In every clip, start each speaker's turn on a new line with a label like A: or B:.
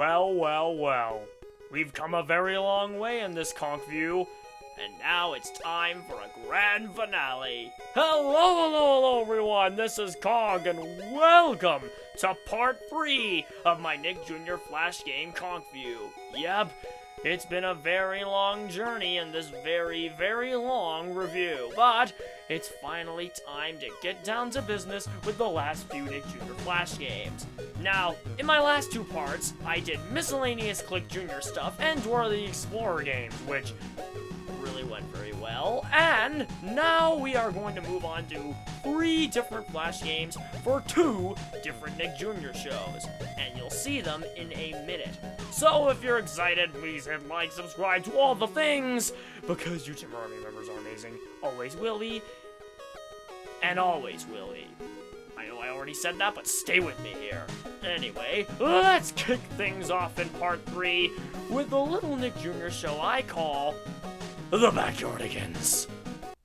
A: Well, well, well. We've come a very long way in this conk view, and now it's time for a grand finale. Hello, everyone. This is Conk, and welcome to part 3 of my Nick Jr. Flash game conk view. Yep, it's been a very long journey in this very, very long review, but it's finally time to get down to business with the last few Nick Jr. Flash games. Now, in my last 2 parts, I did miscellaneous Click Jr. stuff and Dora the Explorer games, which really went very well, and now we are going to move on to 3 different Flash games for 2 different Nick Jr. shows, and you'll see them in a minute. So if you're excited, please hit like, subscribe to all the things, because YouTube Army members are amazing, always will be, and always will be. I know I already said that, but stay with me here. Anyway, let's kick things off in part 3 with the little Nick Jr. show I call The Backyardigans.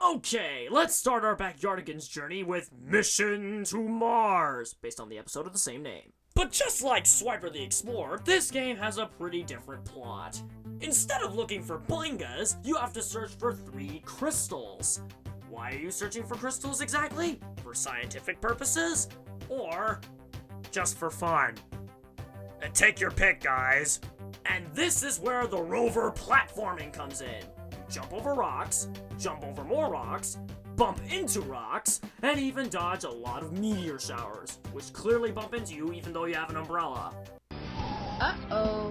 A: Okay, let's start our Backyardigans journey with Mission to Mars, based on the episode of the same name. But just like Swiper the Explorer, this game has a pretty different plot. Instead of looking for blingas, you have to search for 3 crystals. Why are you searching for crystals exactly? For scientific purposes? Or just for fun? Take your pick, guys. And this is where the rover platforming comes in. Jump over rocks, jump over more rocks, bump into rocks, and even dodge a lot of meteor showers, which clearly bump into you even though you have an umbrella.
B: Uh-oh,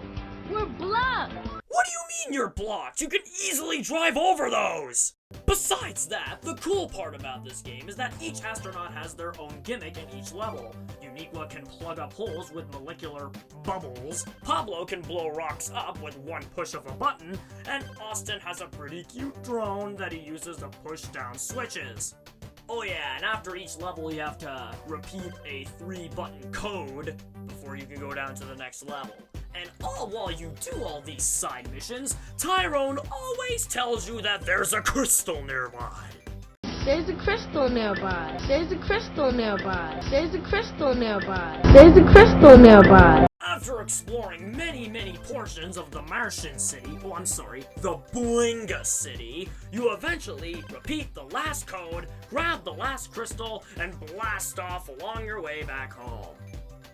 B: we're blocked!
A: What do you mean you're blocked? You can easily drive over those! Besides that, the cool part about this game is that each astronaut has their own gimmick in each level. Uniqua can plug up holes with molecular bubbles, Pablo can blow rocks up with one push of a button, and Austin has a pretty cute drone that he uses to push down switches. Oh yeah, and after each level you have to repeat a 3-button code before you can go down to the next level. And all while you do all these side missions, Tyrone always tells you that there's a crystal nearby.
B: There's a crystal nearby. There's a crystal nearby. There's a crystal nearby. There's a crystal nearby.
A: After exploring many portions of the Martian city, the Blinga city, you eventually repeat the last code, grab the last crystal, and blast off along your way back home.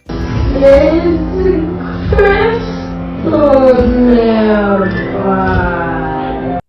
B: There's a crystal nearby.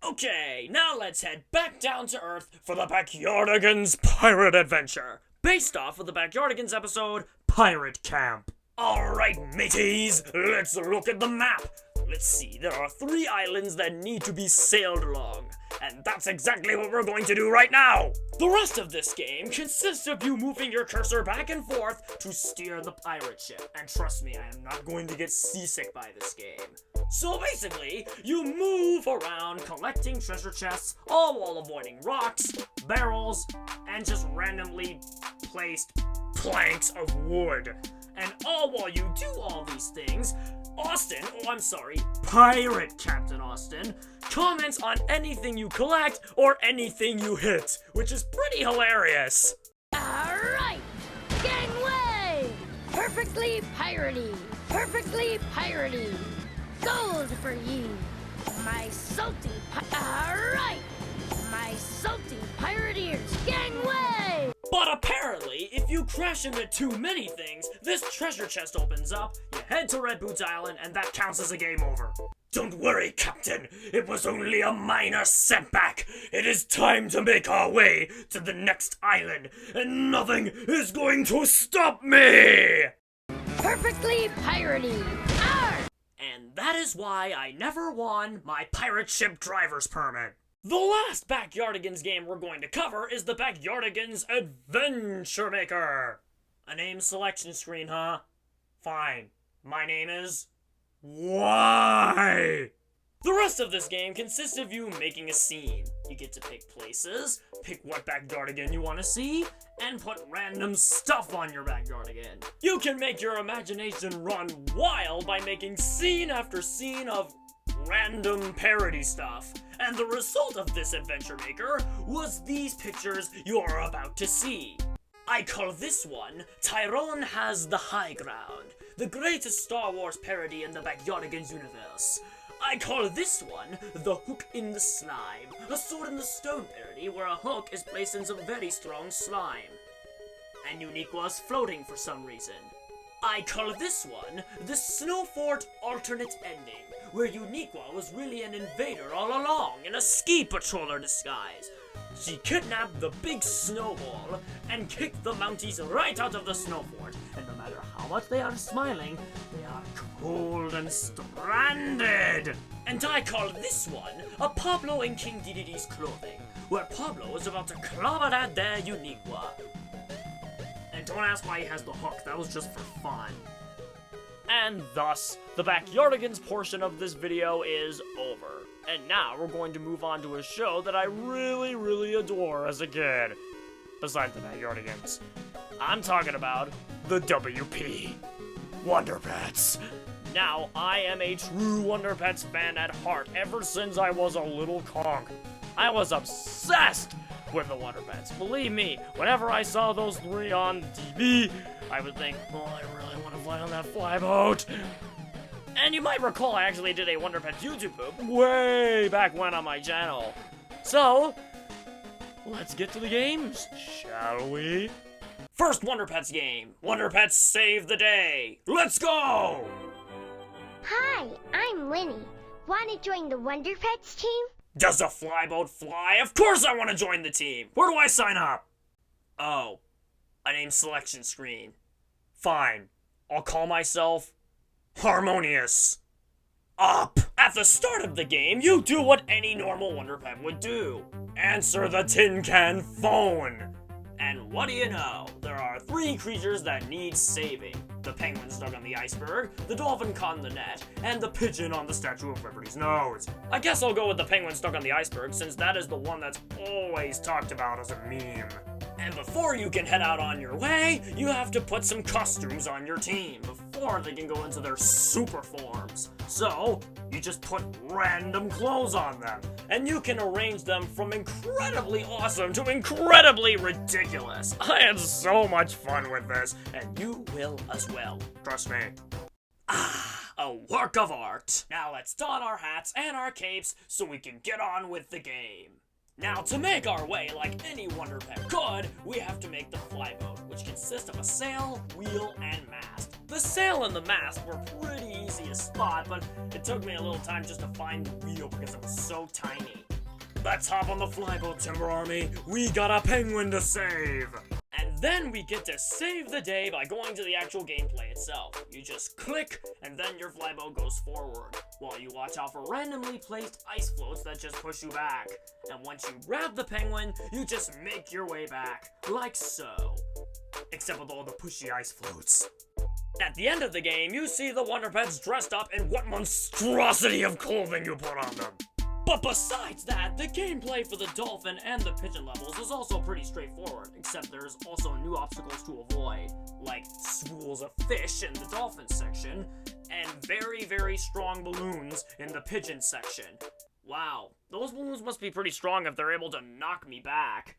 A: Okay, now let's head back down to Earth for the Backyardigans Pirate Adventure, based off of the Backyardigans episode, Pirate Camp. Alright, mateys, let's look at the map. Let's see, there are 3 islands that need to be sailed along, and that's exactly what we're going to do right now. The rest of this game consists of you moving your cursor back and forth to steer the pirate ship, and trust me, I am not going to get seasick by this game. So basically, you move around collecting treasure chests, all while avoiding rocks, barrels, and just randomly placed planks of wood. And all while you do all these things, Pirate Captain Austin comments on anything you collect or anything you hit, which is pretty hilarious.
B: Alright, gangway! Perfectly piratey! Perfectly piratey! Gold for ye! My salty Alright! My salty pirateers, gangway!
A: But apparently, if you crash into too many things, this treasure chest opens up, you head to Red Boots Island, and that counts as a game over. Don't worry, Captain. It was only a minor setback. It is time to make our way to the next island, and nothing is going to stop me!
B: Perfectly piratey! Arr!
A: And that is why I never won my pirate ship driver's permit. The last Backyardigans game we're going to cover is the Backyardigans Adventure Maker. A name selection screen, huh? Fine. My name is... Why? The rest of this game consists of you making a scene. You get to pick places, pick what Backyardigan you want to see, and put random stuff on your Backyardigan. You can make your imagination run wild by making scene after scene of random parody stuff. And the result of this adventure maker was these pictures you're about to see. I call this one, Tyrone Has the High Ground. the greatest Star Wars parody in the Backyardigans universe. I call this one the Hook in the Slime, a Sword in the Stone parody where a hook is placed in some very strong slime. And Uniqua's floating for some reason. I call this one the Snowfort alternate ending, where Uniqua was really an invader all along in a ski patroller disguise. She kidnapped the big snowball and kicked the Mounties right out of the Snowfort, and no matter how much they are smiling, they are cold and stranded. And I call this one a Pablo and King Dedede's clothing, where Pablo is about to clobber at their Uniqua. And don't ask why he has the hook, that was just for fun. And thus, the Backyardigans portion of this video is over. And now we're going to move on to a show that I really, really adore as a kid. Besides the Backyardigans. I'm talking about the WP. Wonder Pets. Now, I am a true Wonder Pets fan at heart ever since I was a little conk. I was obsessed with the Wonder Pets. Believe me, whenever I saw those three on TV, I would think, oh, I really want to fly on that flyboat. And you might recall I actually did a Wonder Pets YouTube poop way back when on my channel. So, let's get to the games, shall we? First Wonder Pets game, Wonder Pets Save the Day. Let's go!
C: Hi, I'm Linny. Want to join the Wonder Pets team?
A: Does a flyboat fly? Of course I want to join the team. Where do I sign up? Oh, a name selection screen. Fine. I'll call myself Harmonious. Up! At the start of the game, you do what any normal Wonder Pet would do. Answer the tin can phone. And what do you know? There are three creatures that need saving. The penguin stuck on the iceberg, the dolphin caught in the net, and the pigeon on the Statue of Liberty's nose. I guess I'll go with the penguin stuck on the iceberg since that is the one that's always talked about as a meme. And before you can head out on your way, you have to put some costumes on your team before they can go into their super forms. So, you just put random clothes on them, and you can arrange them from incredibly awesome to incredibly ridiculous. I had so much fun with this, and you will as well. Trust me. Ah, a work of art. Now let's don our hats and our capes so we can get on with the game. Now, to make our way like any Wonder Pet could, we have to make the flyboat, which consists of a sail, wheel, and mast. The sail and the mast were pretty easy to spot, but it took me a little time just to find the wheel because it was so tiny. Let's hop on the flyboat, Timber Army. We got a penguin to save. And then we get to save the day by going to the actual gameplay itself. You just click, and then your flyboat goes forward, while you watch out for randomly placed ice floats that just push you back. And once you grab the penguin, you just make your way back, like so. Except with all the pushy ice floats. At the end of the game, you see the Wonder Pets dressed up in what monstrosity of clothing you put on them. But besides that, the gameplay for the dolphin and the pigeon levels is also pretty straightforward, except there's also new obstacles to avoid, like schools of fish in the dolphin section, and very, very strong balloons in the pigeon section. Wow, those balloons must be pretty strong if they're able to knock me back.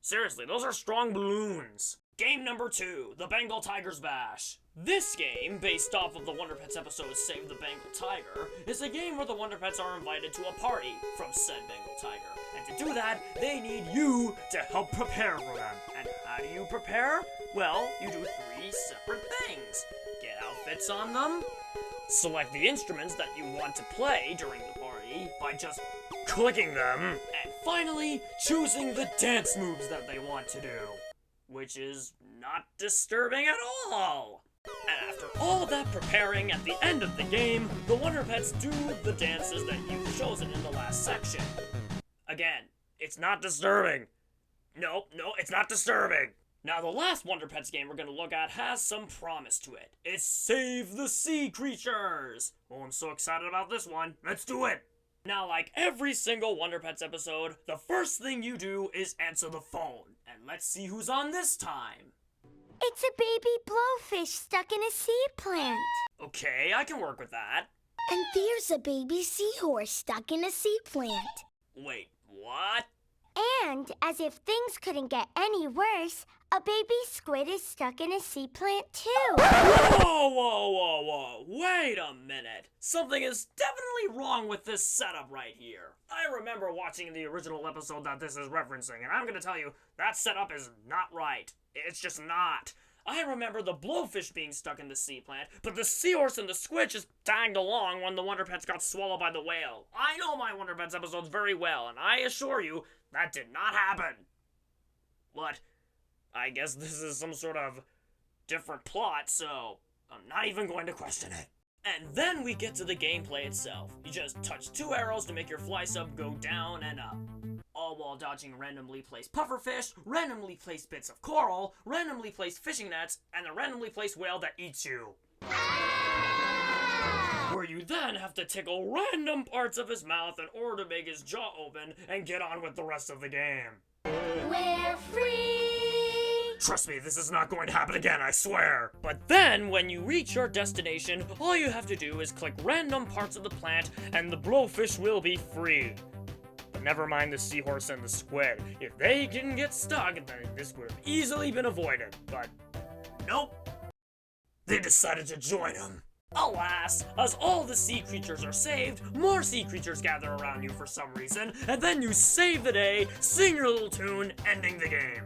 A: Seriously, those are strong balloons. Game number 2, the Bengal Tiger's Bash. This game, based off of the Wonder Pets episode Save the Bengal Tiger, is a game where the Wonder Pets are invited to a party from said Bengal Tiger. And to do that, they need you to help prepare for them. And how do you prepare? Well, you do 3 separate things. Get outfits on them, select the instruments that you want to play during the party by just clicking them, and finally, choosing the dance moves that they want to do. Which is not disturbing at all. And after all that preparing, at the end of the game, the Wonder Pets do the dances that you've chosen in the last section. Again, it's not disturbing. No, it's not disturbing. Now, the last Wonder Pets game we're going to look at has some promise to it. It's Save the Sea Creatures. Oh, I'm so excited about this one. Let's do it. Now, like every single Wonder Pets episode, the first thing you do is answer the phone. And let's see who's on this time.
C: It's a baby blowfish stuck in a sea plant.
A: Okay, I can work with that.
C: And there's a baby seahorse stuck in a sea plant.
A: Wait, what?
C: And, as if things couldn't get any worse, A baby squid is stuck in a sea plant too.
A: Whoa. Wait a minute. Something is definitely wrong with this setup right here. I remember watching the original episode that this is referencing, and I'm gonna tell you, that setup is not right. It's just not. I remember the blowfish being stuck in the sea plant, but the seahorse and the squid just tagged along when the Wonder Pets got swallowed by the whale. I know my Wonder Pets episodes very well, and I assure you, that did not happen. But I guess this is some sort of different plot, so I'm not even going to question it. And then we get to the gameplay itself. You just touch 2 arrows to make your fly sub go down and up. All while dodging randomly placed pufferfish, randomly placed bits of coral, randomly placed fishing nets, and a randomly placed whale that eats you. Where you then have to tickle random parts of his mouth in order to make his jaw open and get on with the rest of the game.
C: We're free!
A: Trust me, this is not going to happen again, I swear! But then, when you reach your destination, all you have to do is click random parts of the plant, and the blowfish will be free. But never mind the seahorse and the squid. If they didn't get stuck, then this would have easily been avoided. But nope. They decided to join him. Alas, as all the sea creatures are saved, more sea creatures gather around you for some reason, and then you save the day, sing your little tune, ending the game.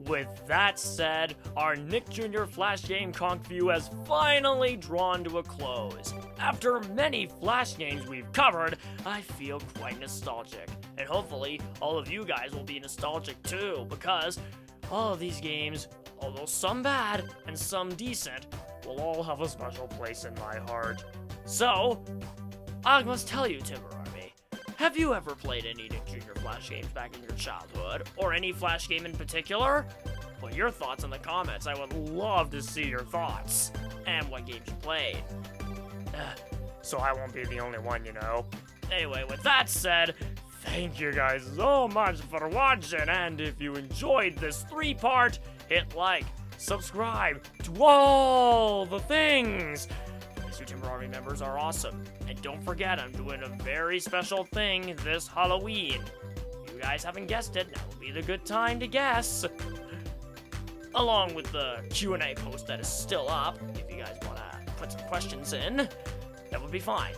A: With that said, our Nick Jr. Flash Game Conk view has finally drawn to a close. After many Flash games we've covered, I feel quite nostalgic. And hopefully, all of you guys will be nostalgic too, because all of these games, although some bad and some decent, will all have a special place in my heart. So, I must tell you, Timber Army, have you ever played any Nick Jr. Flash games back in your childhood, or any Flash game in particular? Put your thoughts in the comments. I would love to see your thoughts, and what games you played. So I won't be the only one, you know. Anyway, with that said, thank you guys so much for watching, and if you enjoyed this 3-part, hit like, subscribe, to all the things. These two Timber Army members are awesome. And don't forget, I'm doing a very special thing this Halloween. If you guys haven't guessed it, now will be the good time to guess. Along with the Q&A post that is still up, if you guys want to put some questions in, that would be fine.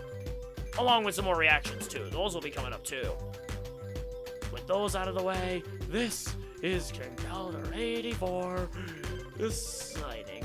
A: Along with some more reactions too, those will be coming up too. With those out of the way, this is Conkeldurr 84 signing